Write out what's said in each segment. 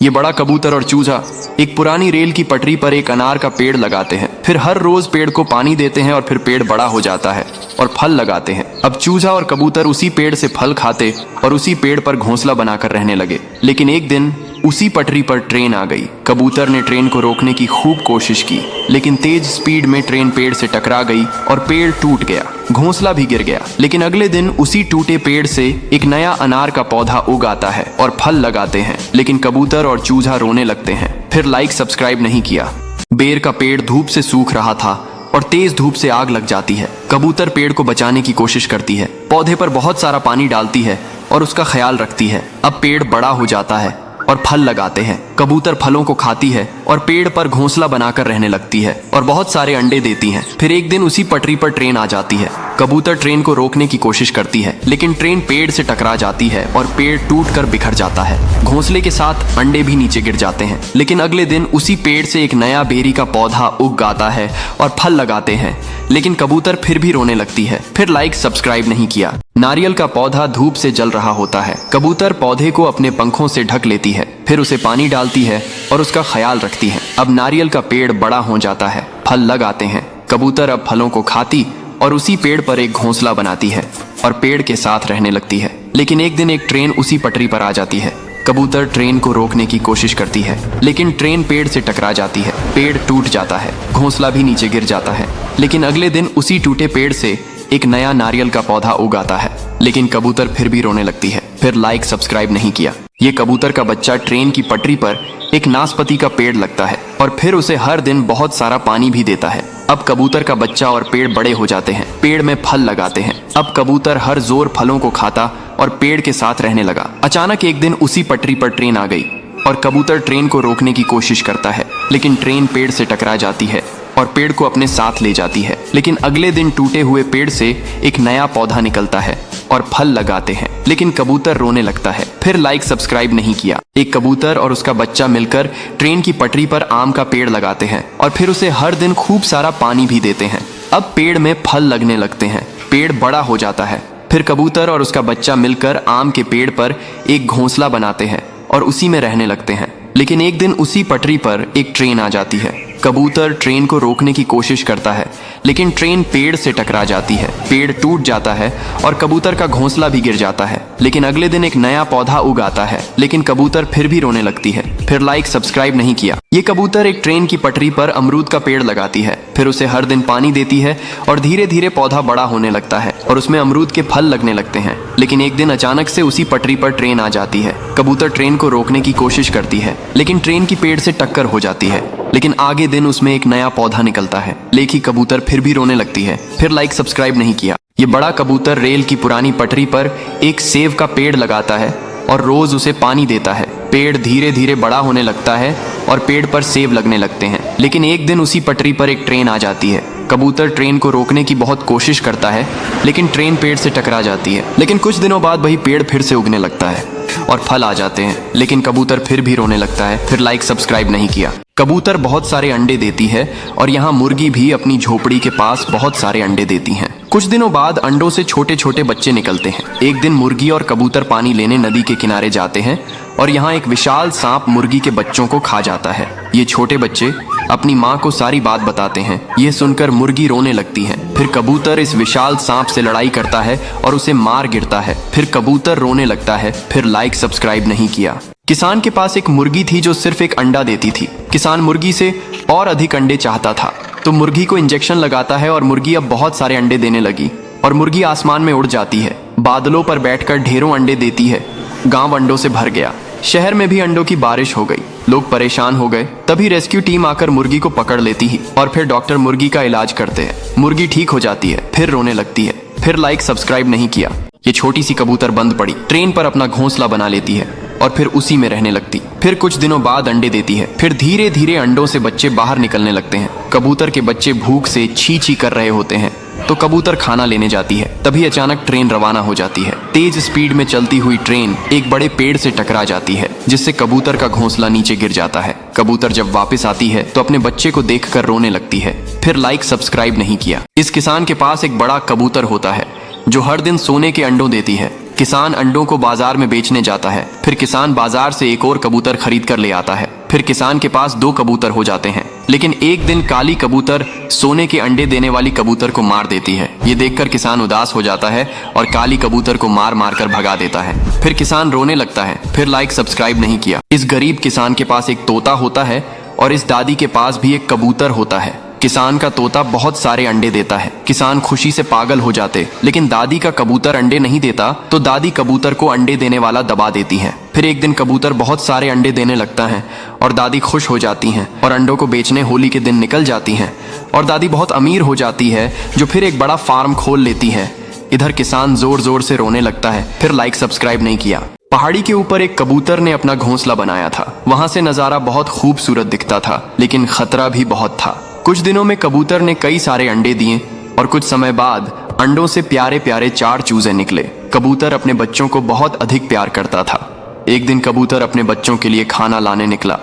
ये बड़ा कबूतर और चूजा एक पुरानी रेल की पटरी पर एक अनार का पेड़ लगाते हैं। फिर हर रोज पेड़ को पानी देते हैं और फिर पेड़ बड़ा हो जाता है और फल लगाते हैं। अब चूजा और कबूतर उसी पेड़ से फल खाते और उसी पेड़ पर घोंसला बनाकर रहने लगे। लेकिन एक दिन उसी पटरी पर ट्रेन आ गई। कबूतर ने ट्रेन को रोकने की खूब कोशिश की, लेकिन तेज स्पीड में ट्रेन पेड़ से टकरा गई और पेड़ टूट गया, घोंसला भी गिर गया। लेकिन अगले दिन उसी टूटे पेड़ से एक नया अनार का पौधा उग आता है और फल लगाते हैं। लेकिन कबूतर और चूजा रोने लगते हैं। फिर लाइक सब्सक्राइब नहीं किया। बेर का पेड़ धूप से सूख रहा था और तेज धूप से आग लग जाती है। कबूतर पेड़ को बचाने की कोशिश करती है, पौधे पर बहुत सारा पानी डालती है और उसका ख्याल रखती है। अब पेड़ बड़ा हो जाता है और फल लगाते हैं। कबूतर फलों को खाती है और पेड़ पर घोंसला बनाकर रहने लगती है और बहुत सारे अंडे देती हैं। फिर एक दिन उसी पटरी पर ट्रेन आ जाती है। कबूतर ट्रेन को रोकने की कोशिश करती है, लेकिन ट्रेन पेड़ से टकरा जाती है और पेड़ टूटकर बिखर जाता है। घोंसले के साथ अंडे भी नीचे गिर जाते हैं। लेकिन अगले दिन उसी पेड़ से एक नया बेरी का पौधा उग आता है और फल लगाते हैं। लेकिन कबूतर फिर भी रोने लगती है। फिर लाइक सब्सक्राइब नहीं किया। नारियल का पौधा धूप से जल रहा होता है। कबूतर पौधे को अपने पंखों से ढक लेती है, फिर उसे पानी डालती है और उसका ख्याल रखती है। अब नारियल का पेड़ बड़ा हो जाता है, फल लगाते हैं। कबूतर अब फलों को खाती और उसी पेड़ पर एक घोंसला बनाती है और पेड़ के साथ रहने लगती है। लेकिन एक दिन एक ट्रेन उसी पटरी पर आ जाती है। कबूतर ट्रेन को रोकने की कोशिश करती है, लेकिन ट्रेन पेड़ से टकरा जाती है। पेड़ टूट जाता है, घोंसला भी नीचे गिर जाता है। लेकिन अगले दिन उसी टूटे पेड़ से एक नया नारियल का पौधा उगाता है। लेकिन कबूतर फिर भी रोने लगती है। फिर लाइक सब्सक्राइब नहीं किया। ये कबूतर का बच्चा ट्रेन की पटरी पर एक नाशपाती का पेड़ लगता है और फिर उसे हर दिन बहुत सारा पानी भी देता है। अब कबूतर का बच्चा और पेड़ बड़े हो जाते हैं, पेड़ में फल लगाते हैं। अब कबूतर हर जोर फलों को खाता और पेड़ के साथ रहने लगा। अचानक एक दिन उसी पटरी पर ट्रेन आ गई और कबूतर ट्रेन को रोकने की कोशिश करता है, लेकिन ट्रेन पेड़ से टकरा जाती है और पेड़ को अपने साथ ले जाती है। लेकिन अगले दिन टूटे हुए पेड़ से एक नया पौधा निकलता है और फल लगाते हैं। लेकिन कबूतर रोने लगता है। फिर लाइक सब्सक्राइब नहीं किया। एक कबूतर और उसका बच्चा मिलकर ट्रेन की पटरी पर आम का पेड़ लगाते हैं और फिर उसे हर दिन खूब सारा पानी भी देते हैं। अब पेड़ में फल लगने लगते हैं, पेड़ बड़ा हो जाता है। फिर कबूतर और उसका बच्चा मिलकर आम के पेड़ पर एक घोंसला बनाते हैं और उसी में रहने लगते हैं। लेकिन एक दिन उसी पटरी पर एक ट्रेन आ जाती है। कबूतर ट्रेन को रोकने की कोशिश करता है, लेकिन ट्रेन पेड़ से टकरा जाती है। पेड़ टूट जाता है और कबूतर का घोंसला भी गिर जाता है। लेकिन अगले दिन एक नया पौधा उगाता है, लेकिन कबूतर फिर भी रोने लगती है। फिर लाइक सब्सक्राइब नहीं किया। ये कबूतर एक ट्रेन की पटरी पर अमरूद का पेड़ लगाती है, फिर उसे हर दिन पानी देती है और धीरे धीरे पौधा बड़ा होने लगता है और उसमें अमरूद के फल लगने लगते हैं। लेकिन एक दिन अचानक से उसी पटरी पर ट्रेन आ जाती है। कबूतर ट्रेन को रोकने की कोशिश करती है, लेकिन ट्रेन की पेड़ से टक्कर हो जाती है। लेकिन आगे दिन उसमें एक नया पौधा निकलता है, लेकिन कबूतर फिर भी रोने लगती है। फिर लाइक सब्सक्राइब नहीं किया। ये बड़ा कबूतर रेल की पुरानी पटरी पर एक सेब का पेड़ लगाता है और रोज उसे पानी देता है। पेड़ धीरे धीरे बड़ा होने लगता है और पेड़ पर सेब लगने लगते हैं। लेकिन एक दिन उसी पटरी पर एक ट्रेन आ जाती है। कबूतर ट्रेन को रोकने की बहुत कोशिश करता है, लेकिन ट्रेन पेड़ से टकरा जाती है। लेकिन कुछ दिनों बाद वही पेड़ फिर से उगने लगता है और फल आ जाते हैं। लेकिन कबूतर फिर भी रोने लगता है। फिर लाइक सब्सक्राइब नहीं किया। कबूतर बहुत सारे अंडे देती है और यहाँ मुर्गी भी अपनी झोपड़ी के पास बहुत सारे अंडे देती हैं। कुछ दिनों बाद अंडों से छोटे छोटे बच्चे निकलते हैं। एक दिन मुर्गी और कबूतर पानी लेने नदी के किनारे जाते हैं और यहाँ एक विशाल सांप मुर्गी के बच्चों को खा जाता है। ये छोटे बच्चे अपनी माँ को सारी बात बताते हैं। ये सुनकर मुर्गी रोने लगती है। फिर कबूतर इस विशाल सांप से लड़ाई करता है और उसे मार गिरता है। फिर कबूतर रोने लगता है। फिर लाइक सब्सक्राइब नहीं किया। किसान के पास एक मुर्गी थी जो सिर्फ एक अंडा देती थी। किसान मुर्गी से और अधिक अंडे चाहता था, तो मुर्गी को इंजेक्शन लगाता है और मुर्गी अब बहुत सारे अंडे देने लगी और मुर्गी आसमान में उड़ जाती है। बादलों पर बैठकर ढेरों अंडे देती है। गांव अंडों से भर गया। शहर में भी अंडों की बारिश हो गई। लोग परेशान हो गए। तभी रेस्क्यू टीम आकर मुर्गी को पकड़ लेती है और फिर डॉक्टर मुर्गी का इलाज करते हैं। मुर्गी ठीक हो जाती है, फिर रोने लगती है। फिर लाइक सब्सक्राइब नहीं किया। ये छोटी सी कबूतर बंद पड़ी, ट्रेन पर अपना घोंसला बना लेती है और फिर उसी में रहने लगती। फिर कुछ दिनों बाद अंडे देती है। फिर धीरे धीरे अंडों से बच्चे बाहर निकलने लगते हैं। कबूतर के बच्चे भूख से छी छी कर रहे होते हैं, तो कबूतर खाना लेने जाती है। तभी अचानक ट्रेन रवाना हो जाती है। तेज स्पीड में चलती हुई ट्रेन एक बड़े पेड़ से टकरा जाती है, जिससे कबूतर का घोंसला नीचे गिर जाता है। कबूतर जब वापस आती है तो अपने बच्चे को देखकर रोने लगती है। फिर लाइक सब्सक्राइब नहीं किया। इस किसान के पास एक बड़ा कबूतर होता है जो हर दिन सोने के अंडों देती है। किसान अंडों को बाजार में बेचने जाता है। फिर किसान बाजार से एक और कबूतर खरीद कर ले आता है। फिर किसान के पास 2 कबूतर हो जाते हैं। लेकिन एक दिन काली कबूतर सोने के अंडे देने वाली कबूतर को मार देती है। ये देखकर किसान उदास हो जाता है और काली कबूतर को मार मार कर भगा देता है। फिर किसान रोने लगता है। फिर लाइक सब्सक्राइब नहीं किया। इस गरीब किसान के पास एक तोता होता है और इस दादी के पास भी एक कबूतर होता है। किसान का तोता बहुत सारे अंडे देता है। किसान खुशी से पागल हो जाते, लेकिन दादी का कबूतर अंडे नहीं देता तो दादी कबूतर को अंडे देने वाला दबा देती है। फिर एक दिन कबूतर बहुत सारे अंडे देने लगता है और दादी खुश हो जाती हैं और अंडों को बेचने होली के दिन निकल जाती हैं और दादी बहुत अमीर हो जाती है, जो फिर एक बड़ा फार्म खोल लेती है। इधर किसान जोर जोर से रोने लगता है। फिर लाइक सब्सक्राइब नहीं किया। पहाड़ी के ऊपर एक कबूतर ने अपना घोंसला बनाया था। वहां से नजारा बहुत खूबसूरत दिखता था, लेकिन खतरा भी बहुत था। कुछ दिनों में कबूतर ने कई सारे अंडे दिए और कुछ समय बाद अंडों से प्यारे प्यारे 4 चूजे निकले। कबूतर अपने बच्चों को बहुत अधिक प्यार करता था। एक दिन कबूतर अपने बच्चों के लिए खाना लाने निकला,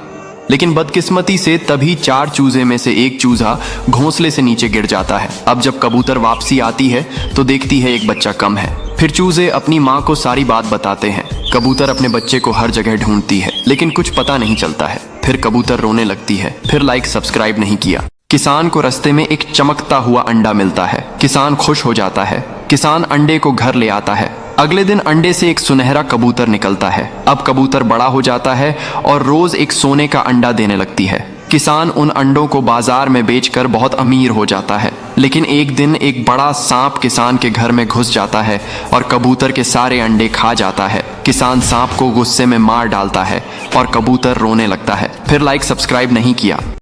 लेकिन बदकिस्मती से तभी 4 चूजे में से एक चूजा घोंसले से नीचे गिर जाता है। अब जब कबूतर वापसी आती है तो देखती है एक बच्चा कम है। फिर चूजे अपनी माँ को सारी बात बताते हैं। कबूतर अपने बच्चे को हर जगह ढूंढती है, लेकिन कुछ पता नहीं चलता है। फिर कबूतर रोने लगती है। फिर लाइक सब्सक्राइब नहीं किया। किसान को रास्ते में एक चमकता हुआ अंडा मिलता है। किसान खुश हो जाता है। किसान अंडे को घर ले आता है। अगले दिन अंडे से एक सुनहरा कबूतर निकलता है। अब कबूतर बड़ा हो जाता है और रोज एक सोने का अंडा देने लगती है। किसान उन अंडों को बाजार में बेचकर बहुत अमीर हो जाता है। लेकिन एक दिन एक बड़ा सांप किसान के घर में घुस जाता है और कबूतर के सारे अंडे खा जाता है। किसान सांप को गुस्से में मार डालता है और कबूतर रोने लगता है। फिर लाइक सब्सक्राइब नहीं किया।